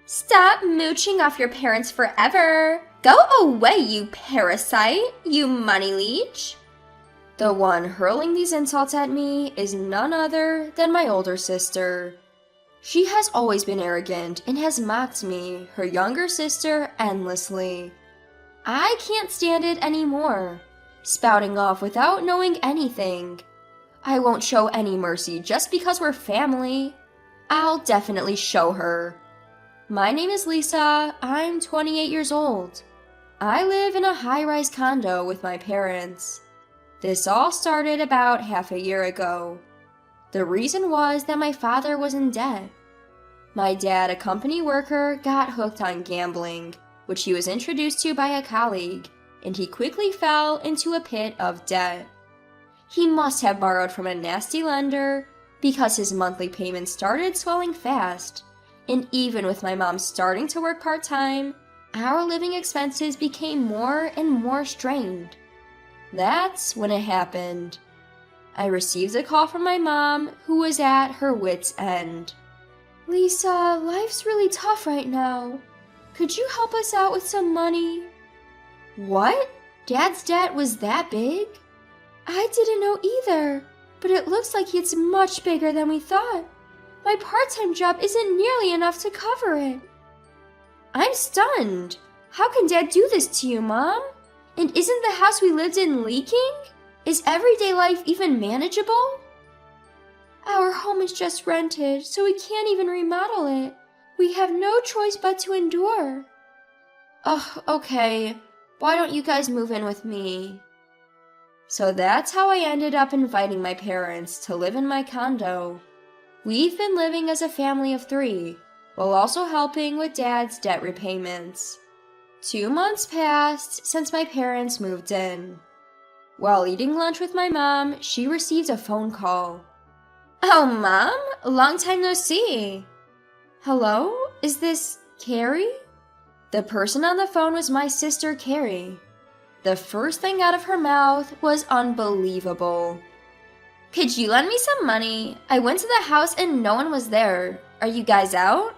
Stop mooching off your parents forever. Go away, you parasite, you money leech. The one hurling these insults at me is none other than my older sister. She has always been arrogant and has mocked me, her younger sister, endlessly. I can't stand it anymore, spouting off without knowing anything. I won't show any mercy just because we're family. I'll definitely show her. My name is Lisa. I'm 28 years old. I live in a high-rise condo with my parents. This all started about half a year ago. The reason was that my father was in debt. My dad, a company worker, got hooked on gambling, which he was introduced to by a colleague, and he quickly fell into a pit of debt. He must have borrowed from a nasty lender because his monthly payments started swelling fast, and even with my mom starting to work part-time, our living expenses became more and more strained. That's when it happened. I received a call from my mom, who was at her wit's end. "Lisa, life's really tough right now. Could you help us out with some money?" What? Dad's debt was that big? I didn't know either, but it looks like it's much bigger than we thought. My part-time job isn't nearly enough to cover it. I'm stunned. How can Dad do this to you, Mom? And isn't the house we lived in leaking? Is everyday life even manageable? Our home is just rented, so we can't even remodel it. We have no choice but to endure. Ugh, okay. Why don't you guys move in with me? So that's how I ended up inviting my parents to live in my condo. We've been living as a family of 3, while also helping with Dad's debt repayments. 2 months passed since my parents moved in. While eating lunch with my mom, she received a phone call. "Oh, Mom, long time no see." "Hello? Is this Carrie?" The person on the phone was my sister, Carrie. The first thing out of her mouth was unbelievable. "Could you lend me some money? I went to the house and no one was there. Are you guys out?"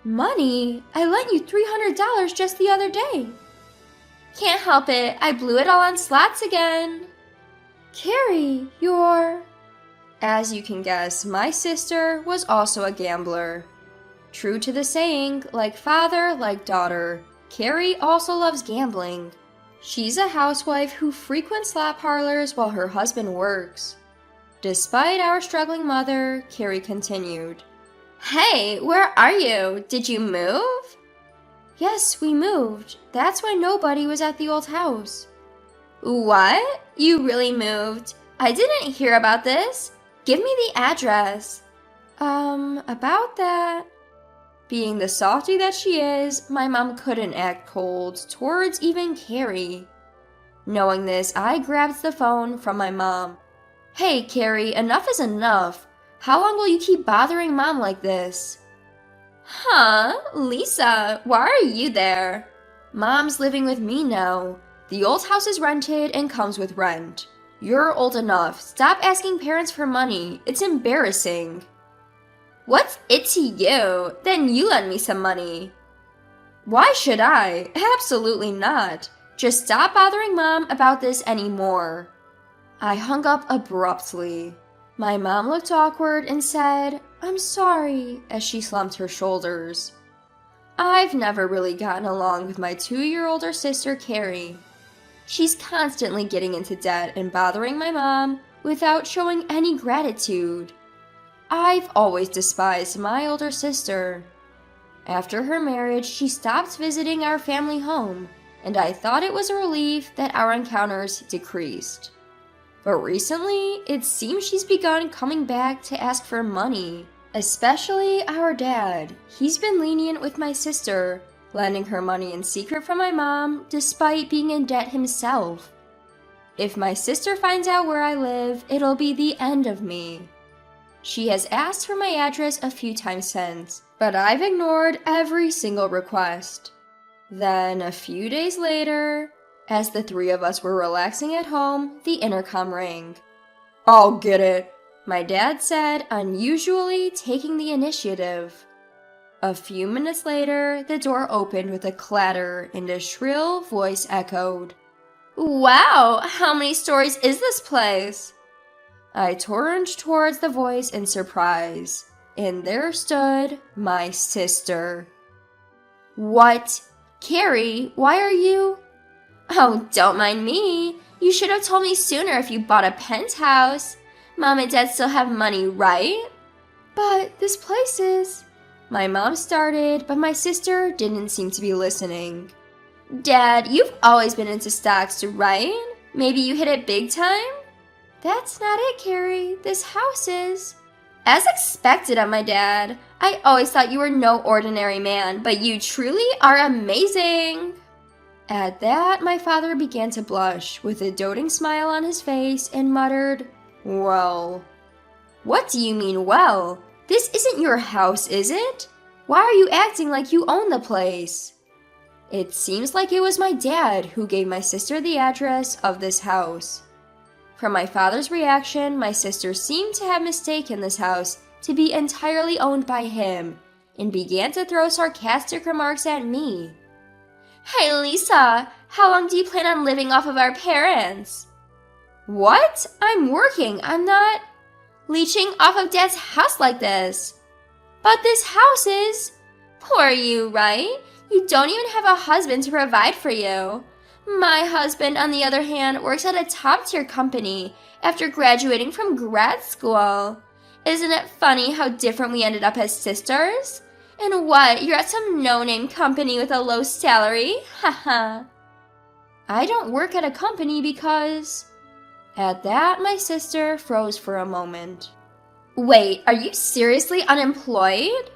"Money? I lent you $300 just the other day." "Can't help it. I blew it all on slots again." "Carrie, you're..." As you can guess, my sister was also a gambler. True to the saying, like father, like daughter, Carrie also loves gambling. She's a housewife who frequents slot parlors while her husband works. Despite our struggling mother, Carrie continued, "Hey, where are you? Did you move?" "Yes, we moved. That's why nobody was at the old house." "What? You really moved? I didn't hear about this. Give me the address." About that." Being the softy that she is, my mom couldn't act cold towards even Carrie. Knowing this, I grabbed the phone from my mom. "Hey, Carrie, enough is enough. How long will you keep bothering Mom like this?" "Huh? Lisa, why are you there?" "Mom's living with me now. The old house is rented and comes with rent. You're old enough. Stop asking parents for money. It's embarrassing." "What's it to you? Then you lend me some money." "Why should I? Absolutely not. Just stop bothering Mom about this anymore." I hung up abruptly. My mom looked awkward and said, "I'm sorry," as she slumped her shoulders. I've never really gotten along with my 2-year older sister, Carrie. She's constantly getting into debt and bothering my mom without showing any gratitude. I've always despised my older sister. After her marriage, she stopped visiting our family home, and I thought it was a relief that our encounters decreased. But recently, it seems she's begun coming back to ask for money, especially our dad. He's been lenient with my sister, lending her money in secret from my mom despite being in debt himself. If my sister finds out where I live, it'll be the end of me. She has asked for my address a few times since, but I've ignored every single request. Then, a few days later, as the 3 of us were relaxing at home, the intercom rang. "I'll get it," my dad said, unusually taking the initiative. A few minutes later, the door opened with a clatter and a shrill voice echoed. "Wow, how many stories is this place?" I turned towards the voice in surprise, and there stood my sister. "What? Carrie, why are you—" "Oh, don't mind me. You should have told me sooner if you bought a penthouse. Mom and Dad still have money, right?" "But this place is—" My mom started, but my sister didn't seem to be listening. "Dad, you've always been into stocks, right? Maybe you hit it big time?" "That's not it, Carrie. This house is—" "As expected of my dad. I always thought you were no ordinary man, but you truly are amazing." At that, my father began to blush, with a doting smile on his face, and muttered, "Well." "What do you mean, well? This isn't your house, is it? Why are you acting like you own the place?" It seems like it was my dad who gave my sister the address of this house. From my father's reaction, my sister seemed to have mistaken this house to be entirely owned by him, and began to throw sarcastic remarks at me. "Hey Lisa, how long do you plan on living off of our parents?" "What? I'm working, I'm not—" "Leeching off of Dad's house like this." "But this house is—" "Poor you, right? You don't even have a husband to provide for you. My husband, on the other hand, works at a top-tier company after graduating from grad school. Isn't it funny how different we ended up as sisters? And what, you're at some no-name company with a low salary? Haha." "I don't work at a company because—" At that, my sister froze for a moment. "Wait, are you seriously unemployed?"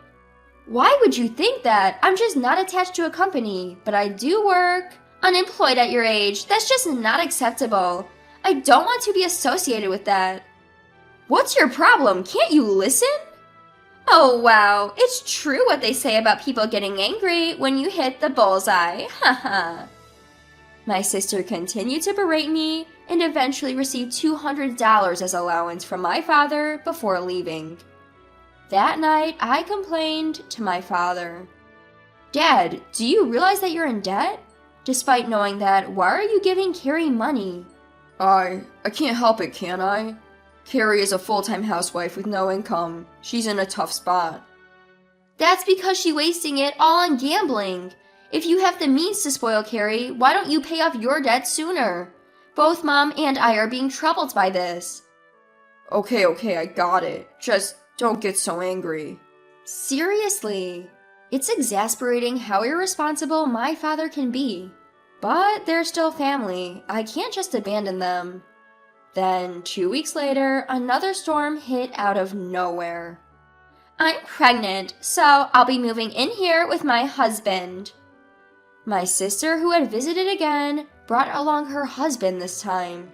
"Why would you think that? I'm just not attached to a company, but I do work." "Unemployed at your age, that's just not acceptable. I don't want to be associated with that." "What's your problem? Can't you listen?" "Oh wow, it's true what they say about people getting angry when you hit the bullseye. Haha." My sister continued to berate me and eventually received $200 as allowance from my father before leaving. That night, I complained to my father. "Dad, do you realize that you're in debt? Despite knowing that, why are you giving Carrie money?" I can't help it, can I? Carrie is a full-time housewife with no income. She's in a tough spot." "That's because she's wasting it all on gambling. If you have the means to spoil Carrie, why don't you pay off your debt sooner? Both Mom and I are being troubled by this." Okay, I got it. Just don't get so angry." Seriously, it's exasperating how irresponsible my father can be. But they're still family. I can't just abandon them. Then, 2 weeks later, another storm hit out of nowhere. "I'm pregnant, so I'll be moving in here with my husband." My sister, who had visited again, brought along her husband this time.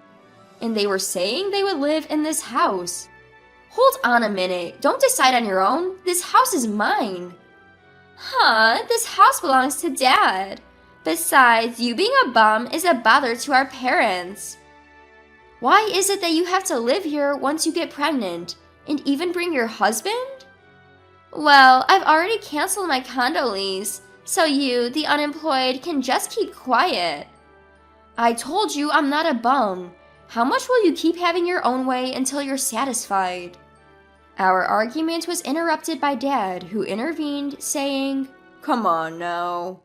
And they were saying they would live in this house. Hold on a minute, don't decide on your own. This house is mine. Huh, this house belongs to Dad. Besides, you being a bum is a bother to our parents. Why is it that you have to live here once you get pregnant, and even bring your husband? Well, I've already canceled my condo lease, so you, the unemployed, can just keep quiet. I told you I'm not a bum. How much will you keep having your own way until you're satisfied? Our argument was interrupted by Dad, who intervened, saying, "Come on now.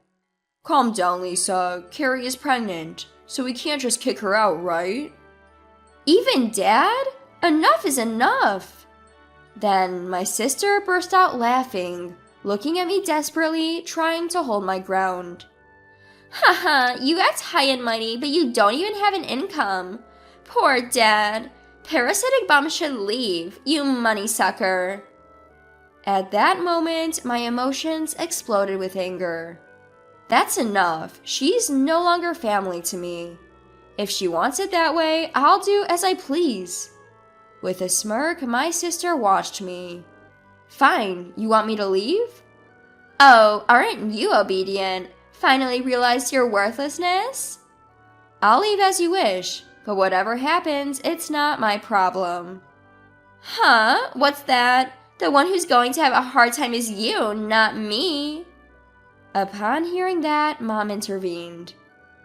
Calm down, Lisa. Carrie is pregnant, so we can't just kick her out, right?" Even Dad? Enough is enough. Then my sister burst out laughing, looking at me desperately, trying to hold my ground. "Haha, you act high and mighty, but you don't even have an income. Poor Dad. Parasitic bum should leave, you money sucker." At that moment, my emotions exploded with anger. That's enough. She's no longer family to me. If she wants it that way, I'll do as I please. With a smirk, my sister watched me. "Fine, you want me to leave?" "Oh, aren't you obedient? Finally realized your worthlessness?" "I'll leave as you wish, but whatever happens, it's not my problem." "Huh? What's that? The one who's going to have a hard time is you, not me. Upon hearing that, Mom intervened.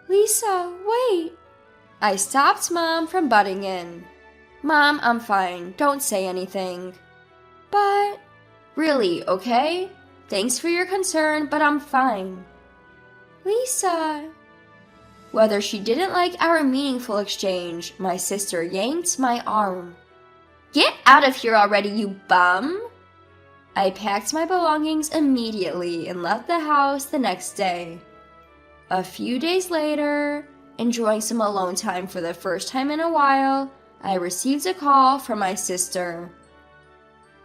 Lisa, wait. I stopped Mom from butting in. Mom, I'm fine. Don't say anything. But, really, okay? Thanks for your concern, but I'm fine. Lisa. Whether she didn't like our meaningful exchange, my sister yanked my arm. Get out of here already, you bum! I packed my belongings immediately and left the house the next day. A few days later, enjoying some alone time for the first time in a while, I received a call from my sister.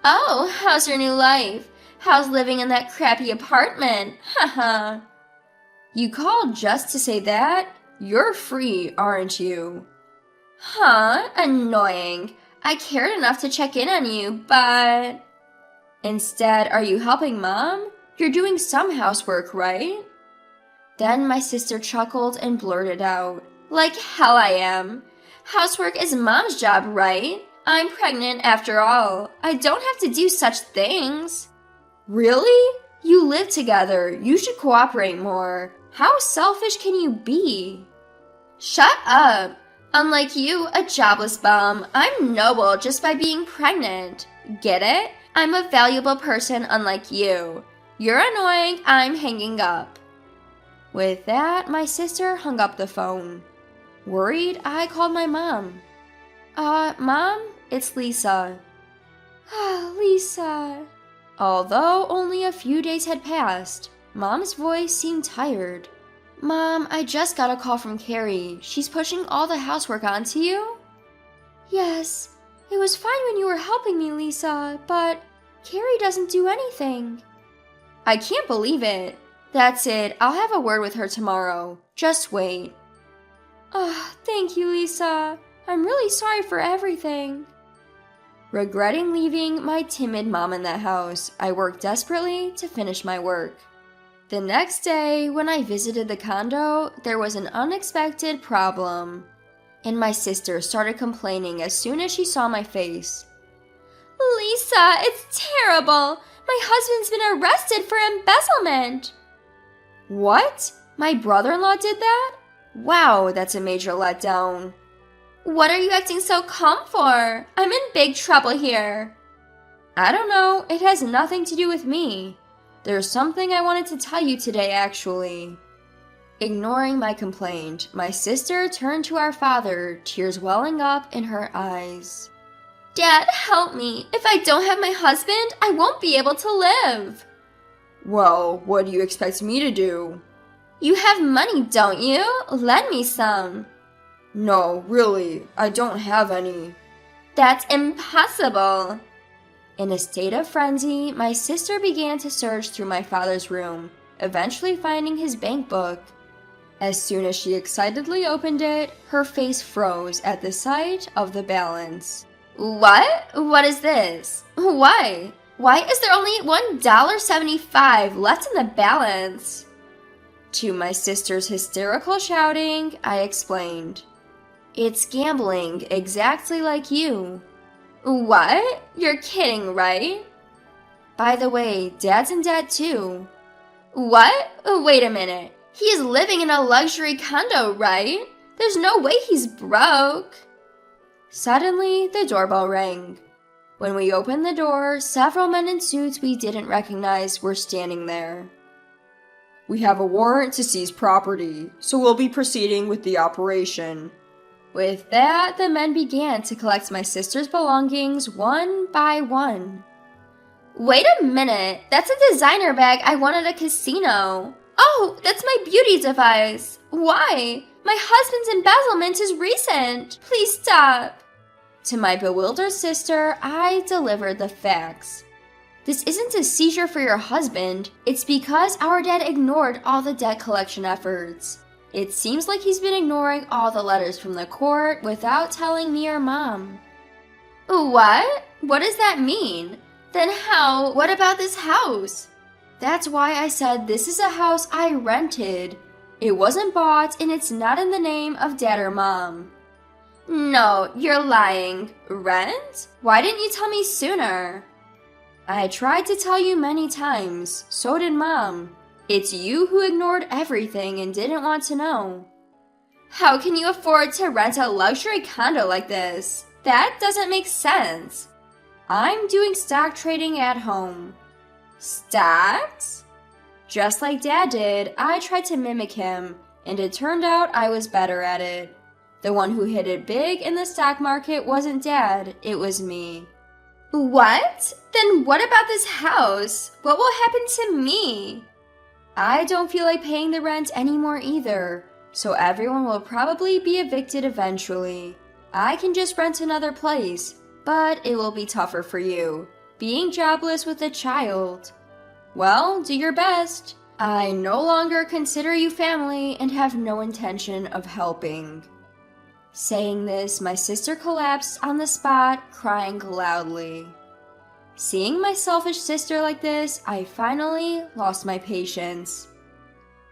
Oh, how's your new life? How's living in that crappy apartment? Haha. You called just to say that? You're free, aren't you? Huh? Annoying. I cared enough to check in on you, but... Instead, are you helping Mom? You're doing some housework, right? Then my sister chuckled and blurted out, like hell I am. Housework is Mom's job, right? I'm pregnant after all. I don't have to do such things. Really? You live together. You should cooperate more. How selfish can you be? Shut up. Unlike you, a jobless bum, I'm noble just by being pregnant. Get it? I'm a valuable person unlike you. You're annoying, I'm hanging up. With that, my sister hung up the phone. Worried, I called my mom. Mom, it's Lisa. Lisa. Although only a few days had passed, Mom's voice seemed tired. Mom, I just got a call from Carrie. She's pushing all the housework onto you? Yes, it was fine when you were helping me, Lisa, but Carrie doesn't do anything. I can't believe it. That's it, I'll have a word with her tomorrow. Just wait. Thank you, Lisa. I'm really sorry for everything. Regretting leaving my timid mom in that house, I worked desperately to finish my work. The next day, when I visited the condo, there was an unexpected problem. And my sister started complaining as soon as she saw my face. Lisa, it's terrible! My husband's been arrested for embezzlement! What? My brother-in-law did that? Wow, that's a major letdown. What are you acting so calm for? I'm in big trouble here. I don't know, it has nothing to do with me. There's something I wanted to tell you today, actually. Ignoring my complaint, my sister turned to our father, tears welling up in her eyes. Dad, help me. If I don't have my husband, I won't be able to live. Well, what do you expect me to do? You have money, don't you? Lend me some. No, really, I don't have any. That's impossible. In a state of frenzy, my sister began to search through my father's room, eventually finding his bank book. As soon as she excitedly opened it, her face froze at the sight of the balance. What? What is this? Why? Why is there only $1.75 left in the balance? To my sister's hysterical shouting, I explained. It's gambling, exactly like you. What? You're kidding, right? By the way, Dad's in debt too. What? Wait a minute. He is living in a luxury condo, right? There's no way he's broke. Suddenly, the doorbell rang. When we opened the door, several men in suits we didn't recognize were standing there. We have a warrant to seize property, so we'll be proceeding with the operation. With that, the men began to collect my sister's belongings one by one. Wait a minute, that's a designer bag I won at a casino. Oh, that's my beauty device. Why? My husband's embezzlement is recent. Please stop. To my bewildered sister, I delivered the facts. This isn't a seizure for your husband. It's because our dad ignored all the debt collection efforts. It seems like he's been ignoring all the letters from the court without telling me or Mom. What? What does that mean? Then what about this house? That's why I said this is a house I rented. It wasn't bought and it's not in the name of Dad or Mom. No, you're lying. Rent? Why didn't you tell me sooner? I tried to tell you many times, so did Mom. It's you who ignored everything and didn't want to know. How can you afford to rent a luxury condo like this? That doesn't make sense. I'm doing stock trading at home. Stocks? Just like Dad did, I tried to mimic him, and it turned out I was better at it. The one who hit it big in the stock market wasn't Dad, it was me. What? Then what about this house? What will happen to me? I don't feel like paying the rent anymore either, so everyone will probably be evicted eventually. I can just rent another place, but it will be tougher for you, being jobless with a child. Well, do your best. I no longer consider you family and have no intention of helping. Saying this, my sister collapsed on the spot, crying loudly. Seeing my selfish sister like this, I finally lost my patience.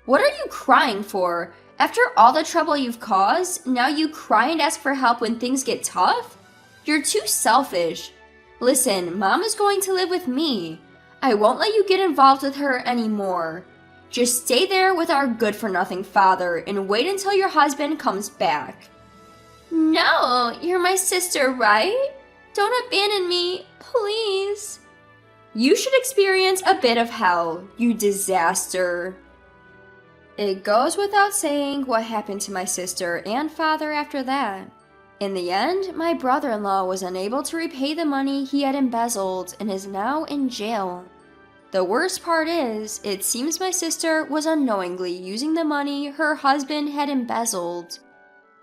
What are you crying for? After all the trouble you've caused, now you cry and ask for help when things get tough? You're too selfish. Listen, Mom is going to live with me. I won't let you get involved with her anymore. Just stay there with our good-for-nothing father and wait until your husband comes back. No, you're my sister, right? Don't abandon me, please. You should experience a bit of hell, you disaster. It goes without saying what happened to my sister and father after that. In the end, my brother-in-law was unable to repay the money he had embezzled and is now in jail. The worst part is, it seems my sister was unknowingly using the money her husband had embezzled.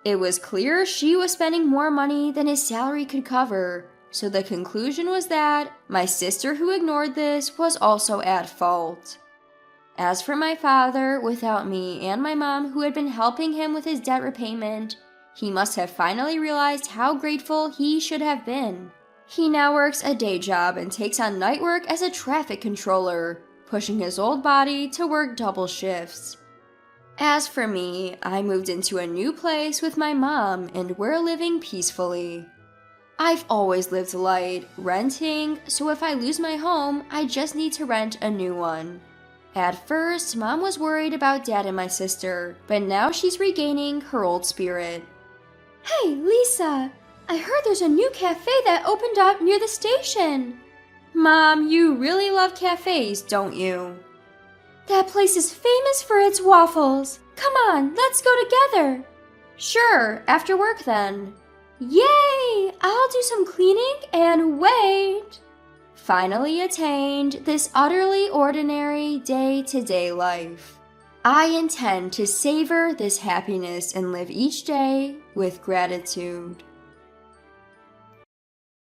It was clear she was spending more money than his salary could cover, so the conclusion was that my sister who ignored this was also at fault. As for my father, without me and my mom who had been helping him with his debt repayment, he must have finally realized how grateful he should have been. He now works a day job and takes on night work as a traffic controller, pushing his old body to work double shifts. As for me, I moved into a new place with my mom and we're living peacefully. I've always lived light, renting, so if I lose my home, I just need to rent a new one. At first, Mom was worried about Dad and my sister, but now she's regaining her old spirit. Hey, Lisa! I heard there's a new cafe that opened up near the station. Mom, you really love cafes, don't you? That place is famous for its waffles. Come on, let's go together. Sure, after work then. Yay! I'll do some cleaning and wait. Finally attained this utterly ordinary day-to-day life. I intend to savor this happiness and live each day with gratitude.